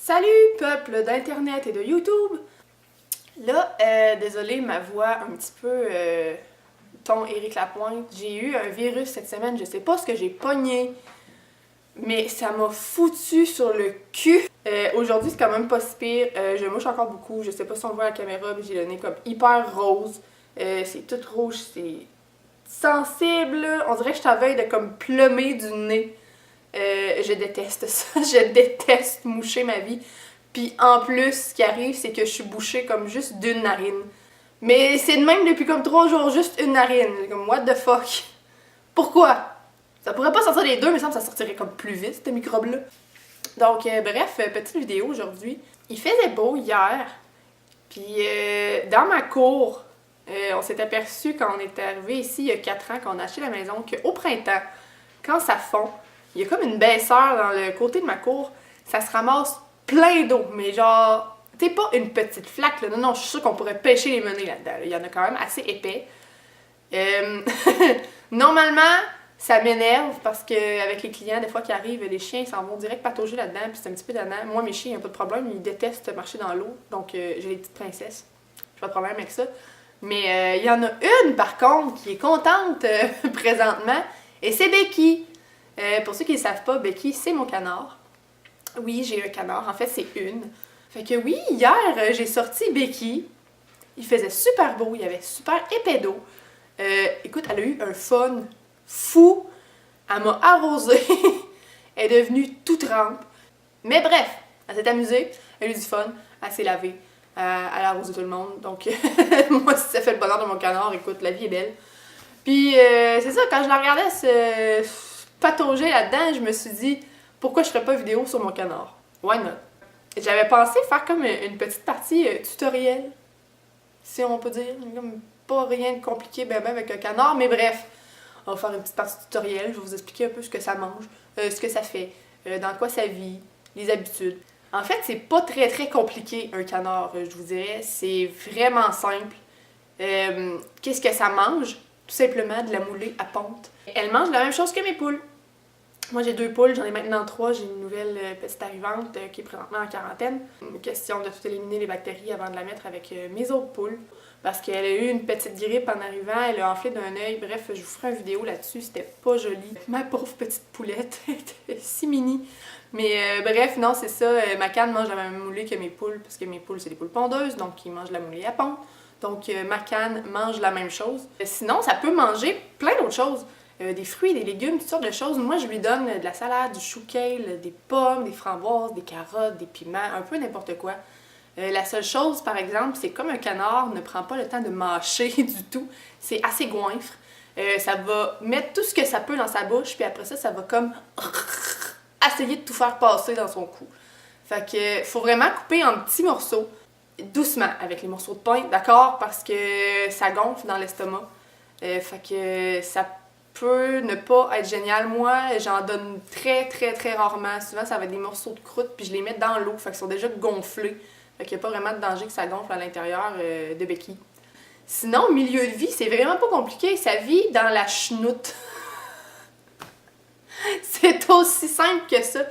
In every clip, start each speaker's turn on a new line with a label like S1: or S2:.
S1: Salut peuple d'internet et de YouTube! Là, désolé ma voix un petit peu ton Éric Lapointe. J'ai eu un virus cette semaine, je sais pas ce que j'ai pogné, mais ça m'a foutu sur le cul. Aujourd'hui c'est quand même pas si pire, je mouche encore beaucoup, je sais pas si on voit à la caméra, mais j'ai le nez comme hyper rose. C'est tout rouge, c'est sensible, on dirait que je t'avais de comme plummer du nez. Je déteste ça, je déteste moucher ma vie. Puis en plus, ce qui arrive, c'est que je suis bouchée comme juste d'une narine. Mais c'est de même depuis comme 3 jours, juste une narine. Comme what the fuck? Pourquoi? Ça pourrait pas sortir les deux, mais ça sortirait comme plus vite, ce microbe-là. Donc bref, petite vidéo aujourd'hui. Il faisait beau hier, puis dans ma cour, on s'est aperçu quand on est arrivé ici il y a 4 ans, quand on a acheté la maison, qu'au printemps, quand ça fond, il y a comme une baisseur dans le côté de ma cour, ça se ramasse plein d'eau, mais genre, t'es pas une petite flaque, là. Non, je suis sûre qu'on pourrait pêcher les menées là-dedans. Il y en a quand même assez épais. Normalement, ça m'énerve parce qu'avec les clients, des fois qui arrivent, les chiens s'en vont direct patauger là-dedans, puis c'est un petit peu donnant. Moi, mes chiens, ils n'ont pas de problème, ils détestent marcher dans l'eau, donc j'ai les petites princesses. J'ai pas de problème avec ça. Mais il y en a une, par contre, qui est contente présentement, et c'est Becky. Pour ceux qui ne le savent pas, Becky, c'est mon canard. Oui, j'ai un canard. En fait, c'est une. Fait que oui, hier, j'ai sorti Becky. Il faisait super beau. Il y avait super épais d'eau. Écoute, elle a eu un fun fou. Elle m'a arrosée. Elle est devenue toute trempe. Mais bref, elle s'est amusée. Elle a eu du fun. Elle s'est lavée. Elle a arrosé tout le monde. Donc, moi, si ça fait le bonheur de mon canard, écoute, la vie est belle. Puis, c'est ça, quand je la regardais se patauger là-dedans, je me suis dit, pourquoi je ferais pas vidéo sur mon canard? Why not? J'avais pensé faire comme une petite partie tutoriel, si on peut dire. Comme pas rien de compliqué ben avec un canard, mais bref. On va faire une petite partie tutoriel, je vais vous expliquer un peu ce que ça mange, ce que ça fait, dans quoi ça vit, les habitudes. En fait, c'est pas très compliqué un canard, je vous dirais. C'est vraiment simple. Qu'est-ce que ça mange? Tout simplement de la moulée à ponte. Elle mange la même chose que mes poules. Moi, j'ai 2 poules, j'en ai maintenant 3. J'ai une nouvelle petite arrivante qui est présentement en quarantaine. Une question de tout éliminer les bactéries avant de la mettre avec mes autres poules. Parce qu'elle a eu une petite grippe en arrivant, elle a enflé d'un œil. Bref, je vous ferai une vidéo là-dessus, c'était pas joli. Ma pauvre petite poulette, elle était si mini. Mais bref, non, c'est ça. Macan mange la même moulée que mes poules, parce que mes poules, c'est des poules pondeuses, donc ils mangent la moulée à ponte. Donc Macan mange la même chose. Sinon, ça peut manger plein d'autres choses. Des fruits, des légumes, toutes sortes de choses. Moi, je lui donne de la salade, du chou kale, des pommes, des framboises, des carottes, des piments, un peu n'importe quoi. La seule chose, par exemple, c'est comme un canard ne prend pas le temps de mâcher du tout. C'est assez goinfre. Ça va mettre tout ce que ça peut dans sa bouche, puis après ça, ça va comme essayer de tout faire passer dans son cou. Fait que faut vraiment couper en petits morceaux, doucement, avec les morceaux de pain, d'accord? Parce que ça gonfle dans l'estomac. Fait que ça peut ne pas être génial. Moi, j'en donne très rarement. Souvent, ça va être des morceaux de croûte, puis je les mets dans l'eau, fait qu'ils sont déjà gonflés. Fait qu'il n'y a pas vraiment de danger que ça gonfle à l'intérieur de Becky. Sinon, milieu de vie, c'est vraiment pas compliqué. Ça vit dans la chenoute. C'est aussi simple que ça.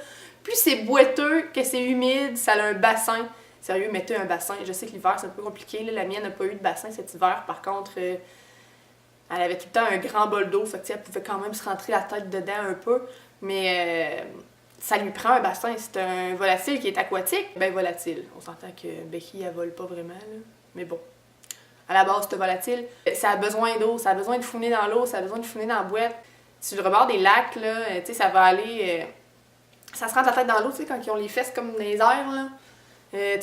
S1: Plus c'est boiteux, que c'est humide, ça a un bassin. Sérieux, mettez un bassin. Je sais que l'hiver, c'est un peu compliqué. Là, la mienne n'a pas eu de bassin cet hiver. Par contre, elle avait tout le temps un grand bol d'eau. Fait que, elle pouvait quand même se rentrer la tête dedans un peu. Mais ça lui prend un bassin. C'est un volatile qui est aquatique. Ben volatile. On s'entend que Becky, elle vole pas vraiment. Là. Mais bon. À la base, c'est volatile. Ça a besoin d'eau. Ça a besoin de fouiner dans l'eau. Ça a besoin de fouiner dans la boîte. Sur le rebord des lacs, là, ça va aller... ça se rentre la tête dans l'eau, quand ils ont les fesses comme dans les airs, là.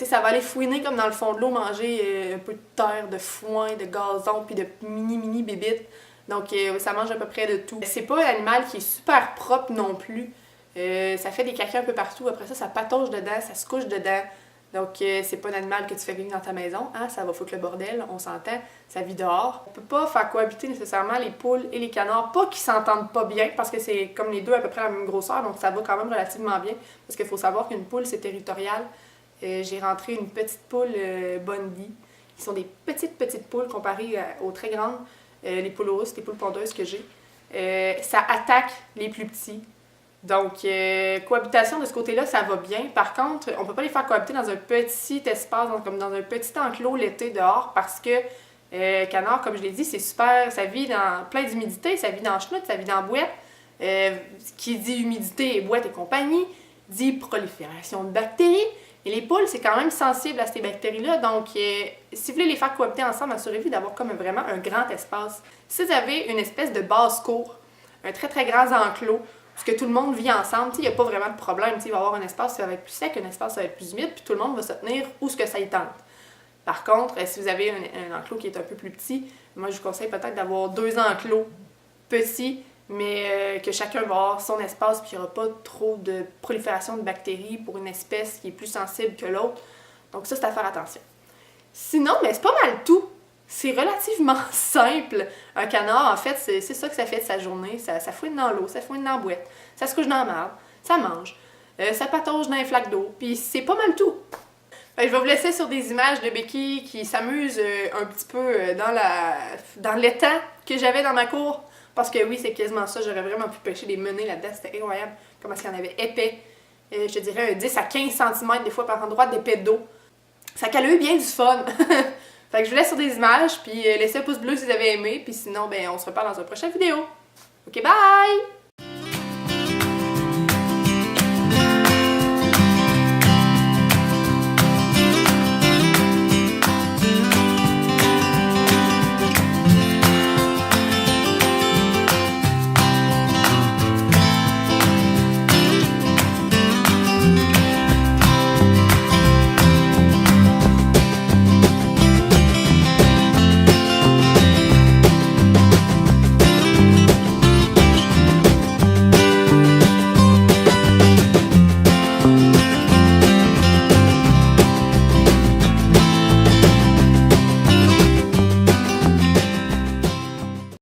S1: Ça va aller fouiner comme dans le fond de l'eau, manger un peu de terre, de foin, de gazon, puis de mini bébites. Donc ça mange à peu près de tout. C'est pas un animal qui est super propre non plus. Ça fait des caca un peu partout. Après ça, ça patauge dedans, ça se couche dedans. Donc c'est pas un animal que tu fais vivre dans ta maison. Hein? Ça va foutre le bordel, on s'entend. Ça vit dehors. On peut pas faire cohabiter nécessairement les poules et les canards. Pas qu'ils s'entendent pas bien, parce que c'est comme les deux à peu près la même grosseur, donc ça va quand même relativement bien. Parce qu'il faut savoir qu'une poule, c'est territorial. J'ai rentré une petite poule Bundy, qui sont des petites poules comparées aux très grandes, les poules russes, les poules pondeuses que j'ai. Ça attaque les plus petits Donc, cohabitation de ce côté-là, ça va bien. Par contre, on peut pas les faire cohabiter dans un petit espace, comme dans un petit enclos l'été dehors, parce que canard, comme je l'ai dit, c'est super, ça vit dans plein d'humidité, ça vit dans chenoute, ça vit dans boîte. Qui dit humidité et boîte et compagnie, dit prolifération de bactéries. Et les poules, c'est quand même sensible à ces bactéries-là. Donc, si vous voulez les faire cohabiter ensemble, assurez-vous d'avoir comme vraiment un grand espace. Si vous avez une espèce de basse-cour, un très très grand enclos, parce que tout le monde vit ensemble, il n'y a pas vraiment de problème. Il va y avoir un espace qui va être plus sec, un espace qui va être plus humide, puis tout le monde va se tenir où ce que ça y tente. Par contre, si vous avez un enclos qui est un peu plus petit, moi je vous conseille peut-être d'avoir 2 enclos petits, mais que chacun va avoir son espace, puis il n'y aura pas trop de prolifération de bactéries pour une espèce qui est plus sensible que l'autre. Donc ça, c'est à faire attention. Sinon, mais c'est pas mal tout. C'est relativement simple. Un canard, en fait, c'est ça que ça fait de sa journée. Ça fouine dans l'eau, ça fouine dans la boîte, ça se couche dans la marde, ça mange, ça patauge dans les flaques d'eau, puis c'est pas mal tout. Je vais vous laisser sur des images de Becky qui s'amuse un petit peu dans l'étang que j'avais dans ma cour. Parce que oui, c'est quasiment ça. J'aurais vraiment pu pêcher des menées là-dedans. C'était incroyable. Comment est-ce qu'il y en avait épais. Je te dirais un 10 à 15 cm des fois par endroit d'épais d'eau. Ça a eu bien du fun. Fait que je vous laisse sur des images. Puis laissez un pouce bleu si vous avez aimé. Puis sinon, ben, on se reparle dans une prochaine vidéo. Ok, bye!